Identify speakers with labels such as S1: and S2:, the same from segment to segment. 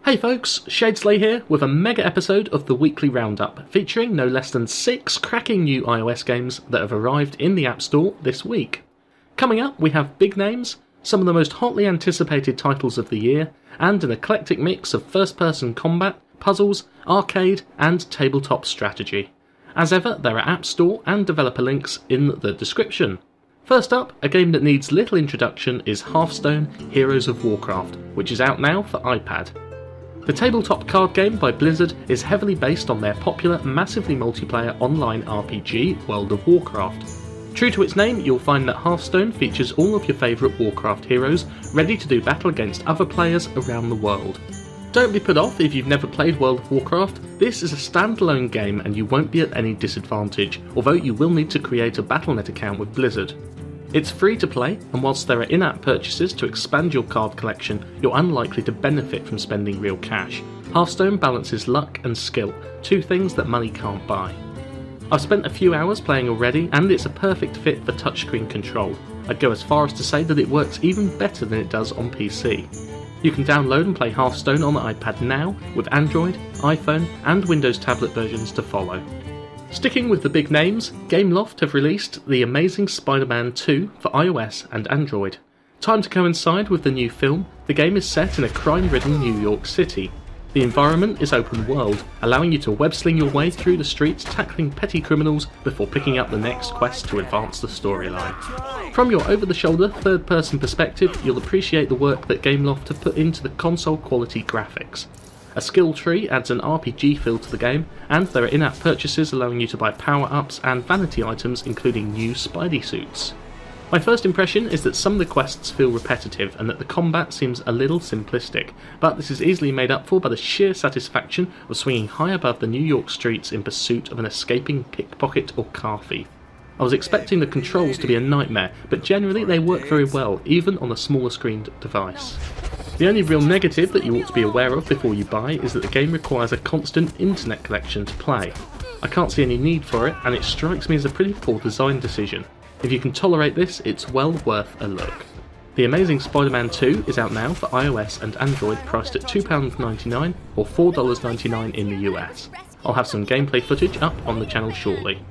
S1: Hey folks, Shadeslay here with a mega episode of the Weekly Roundup, featuring no less than 6 cracking new iOS games that have arrived in the App Store this week. Coming up, we have big names, some of the most hotly anticipated titles of the year, and an eclectic mix of first-person combat, puzzles, arcade, and tabletop strategy. As ever, there are App Store and developer links in the description. First up, a game that needs little introduction is Hearthstone Heroes of Warcraft, which is out now for iPad. The tabletop card game by Blizzard is heavily based on their popular, massively multiplayer online RPG, World of Warcraft. True to its name, you'll find that Hearthstone features all of your favourite Warcraft heroes ready to do battle against other players around the world. Don't be put off if you've never played World of Warcraft. This is a standalone game and you won't be at any disadvantage, although you will need to create a Battle.net account with Blizzard. It's free to play, and whilst there are in-app purchases to expand your card collection, you're unlikely to benefit from spending real cash. Hearthstone balances luck and skill, two things that money can't buy. I've spent a few hours playing already, and it's a perfect fit for touchscreen control. I'd go as far as to say that it works even better than it does on PC. You can download and play Hearthstone on the iPad now, with Android, iPhone and Windows tablet versions to follow. Sticking with the big names, Gameloft have released the amazing SpiderMan 2 for iOS and Android. Timed to coincide with the new film, the game is set in a crime-ridden New York City. The environment is open world, allowing you to web-sling your way through the streets tackling petty criminals before picking up the next quest to advance the storyline. From your over-the-shoulder third-person perspective, you'll appreciate the work that Gameloft have put into the console-quality graphics. A skill tree adds an RPG feel to the game, and there are in-app purchases allowing you to buy power-ups and vanity items including new Spidey suits. My first impression is that some of the quests feel repetitive and that the combat seems a little simplistic, but this is easily made up for by the sheer satisfaction of swinging high above the New York streets in pursuit of an escaping pickpocket or car thief. I was expecting the controls to be a nightmare, but generally they work very well, even on a smaller screened device. The only real negative that you ought to be aware of before you buy is that the game requires a constant internet connection to play. I can't see any need for it, and it strikes me as a pretty poor design decision. If you can tolerate this, it's well worth a look. The amazing SpiderMan 2 is out now for iOS and Android, priced at £2.99 or $4.99 in the US. I'll have some gameplay footage up on the channel shortly.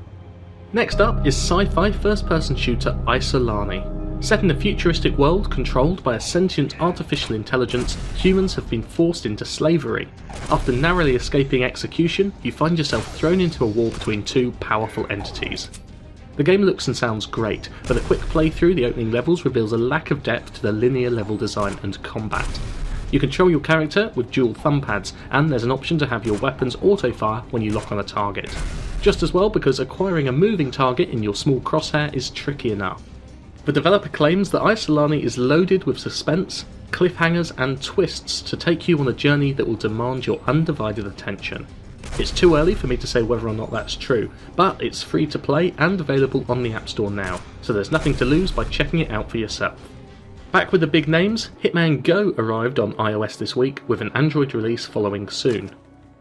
S1: Next up is sci-fi first-person shooter Isolani. Set in a futuristic world controlled by a sentient artificial intelligence, humans have been forced into slavery. After narrowly escaping execution, you find yourself thrown into a war between two powerful entities. The game looks and sounds great, but a quick playthrough the opening levels reveals a lack of depth to the linear level design and combat. You control your character with dual thumb pads, and there's an option to have your weapons auto-fire when you lock on a target. Just as well because acquiring a moving target in your small crosshair is tricky enough. The developer claims that Isolani is loaded with suspense, cliffhangers and twists to take you on a journey that will demand your undivided attention. It's too early for me to say whether or not that's true, but it's free to play and available on the App Store now, so there's nothing to lose by checking it out for yourself. Back with the big names, Hitman GO arrived on iOS this week, with an Android release following soon.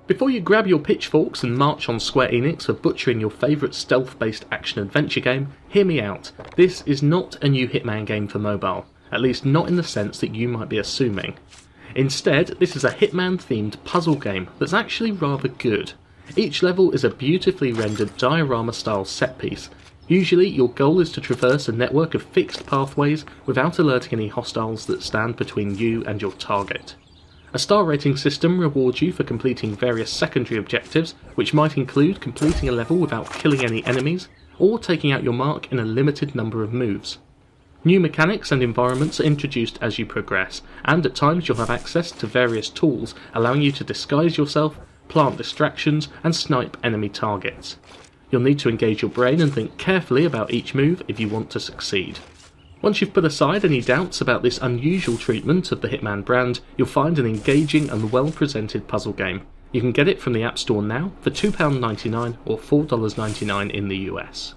S1: Before you grab your pitchforks and march on Square Enix for butchering your favourite stealth-based action-adventure game, hear me out. This is not a new Hitman game for mobile, at least not in the sense that you might be assuming. Instead, this is a Hitman-themed puzzle game that's actually rather good. Each level is a beautifully rendered diorama-style set-piece. Usually, your goal is to traverse a network of fixed pathways without alerting any hostiles that stand between you and your target. A star rating system rewards you for completing various secondary objectives, which might include completing a level without killing any enemies, or taking out your mark in a limited number of moves. New mechanics and environments are introduced as you progress, and at times you'll have access to various tools, allowing you to disguise yourself, plant distractions, and snipe enemy targets. You'll need to engage your brain and think carefully about each move if you want to succeed. Once you've put aside any doubts about this unusual treatment of the Hitman brand, you'll find an engaging and well-presented puzzle game. You can get it from the App Store now for £2.99 or $4.99 in the US.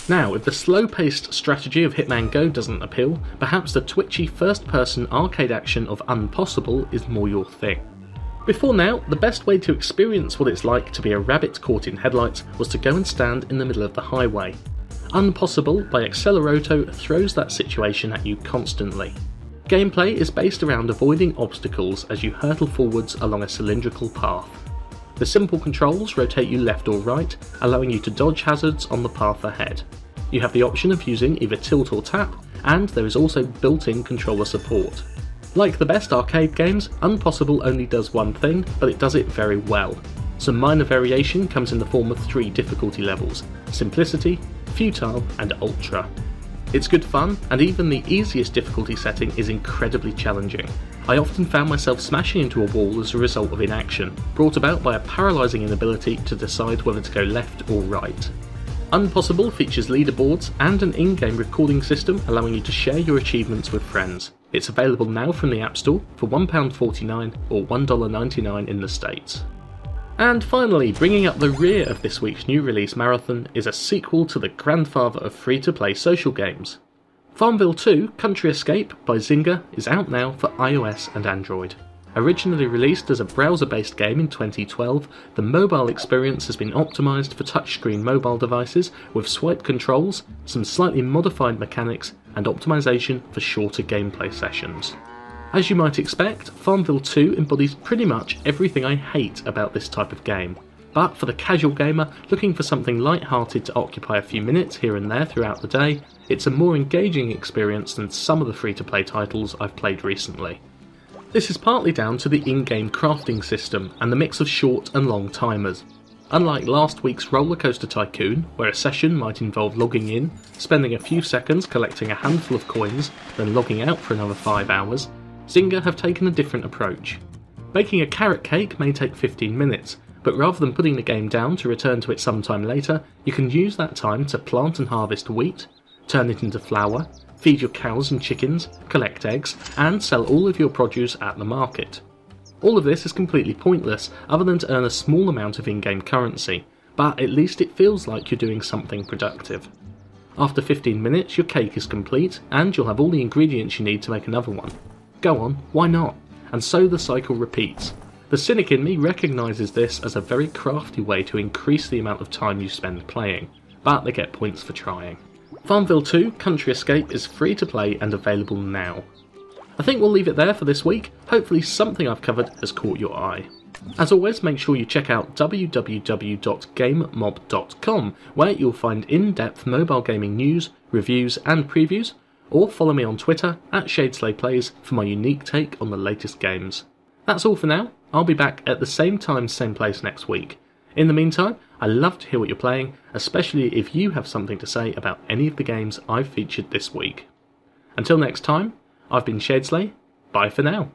S1: Now, if the slow-paced strategy of Hitman GO doesn't appeal, perhaps the twitchy first-person arcade action of Unpossible is more your thing. Before now, the best way to experience what it's like to be a rabbit caught in headlights was to go and stand in the middle of the highway. Unpossible by Accelerato throws that situation at you constantly. Gameplay is based around avoiding obstacles as you hurtle forwards along a cylindrical path. The simple controls rotate you left or right, allowing you to dodge hazards on the path ahead. You have the option of using either tilt or tap, and there is also built-in controller support. Like the best arcade games, Unpossible only does one thing, but it does it very well. Some minor variation comes in the form of 3 difficulty levels: Simplicity, Futile and Ultra. It's good fun, and even the easiest difficulty setting is incredibly challenging. I often found myself smashing into a wall as a result of inaction, brought about by a paralysing inability to decide whether to go left or right. Unpossible features leaderboards and an in-game recording system allowing you to share your achievements with friends. It's available now from the App Store for £1.49 or $1.99 in the States. And finally, bringing up the rear of this week's new release marathon is a sequel to the grandfather of free-to-play social games. Farmville 2 Country Escape by Zynga is out now for iOS and Android. Originally released as a browser-based game in 2012, the mobile experience has been optimised for touchscreen mobile devices with swipe controls, some slightly modified mechanics, and optimisation for shorter gameplay sessions. As you might expect, Farmville 2 embodies pretty much everything I hate about this type of game, but for the casual gamer looking for something light-hearted to occupy a few minutes here and there throughout the day, it's a more engaging experience than some of the free-to-play titles I've played recently. This is partly down to the in-game crafting system and the mix of short and long timers. Unlike last week's Roller Coaster Tycoon, where a session might involve logging in, spending a few seconds collecting a handful of coins, then logging out for another 5 hours, Zynga have taken a different approach. Baking a carrot cake may take 15 minutes, but rather than putting the game down to return to it sometime later, you can use that time to plant and harvest wheat, turn it into flour, feed your cows and chickens, collect eggs, and sell all of your produce at the market. All of this is completely pointless other than to earn a small amount of in-game currency, but at least it feels like you're doing something productive. After 15 minutes your cake is complete, and you'll have all the ingredients you need to make another one. Go on, why not? And so the cycle repeats. The cynic in me recognises this as a very crafty way to increase the amount of time you spend playing, but they get points for trying. Farmville 2 Country Escape is free to play and available now. I think we'll leave it there for this week. Hopefully something I've covered has caught your eye. As always, make sure you check out www.gamemob.com, where you'll find in-depth mobile gaming news, reviews and previews, or follow me on Twitter @ShadeslayPlays for my unique take on the latest games. That's all for now. I'll be back at the same time, same place next week. In the meantime, I love to hear what you're playing, especially if you have something to say about any of the games I've featured this week. Until next time, I've been Shadeslay. Bye for now.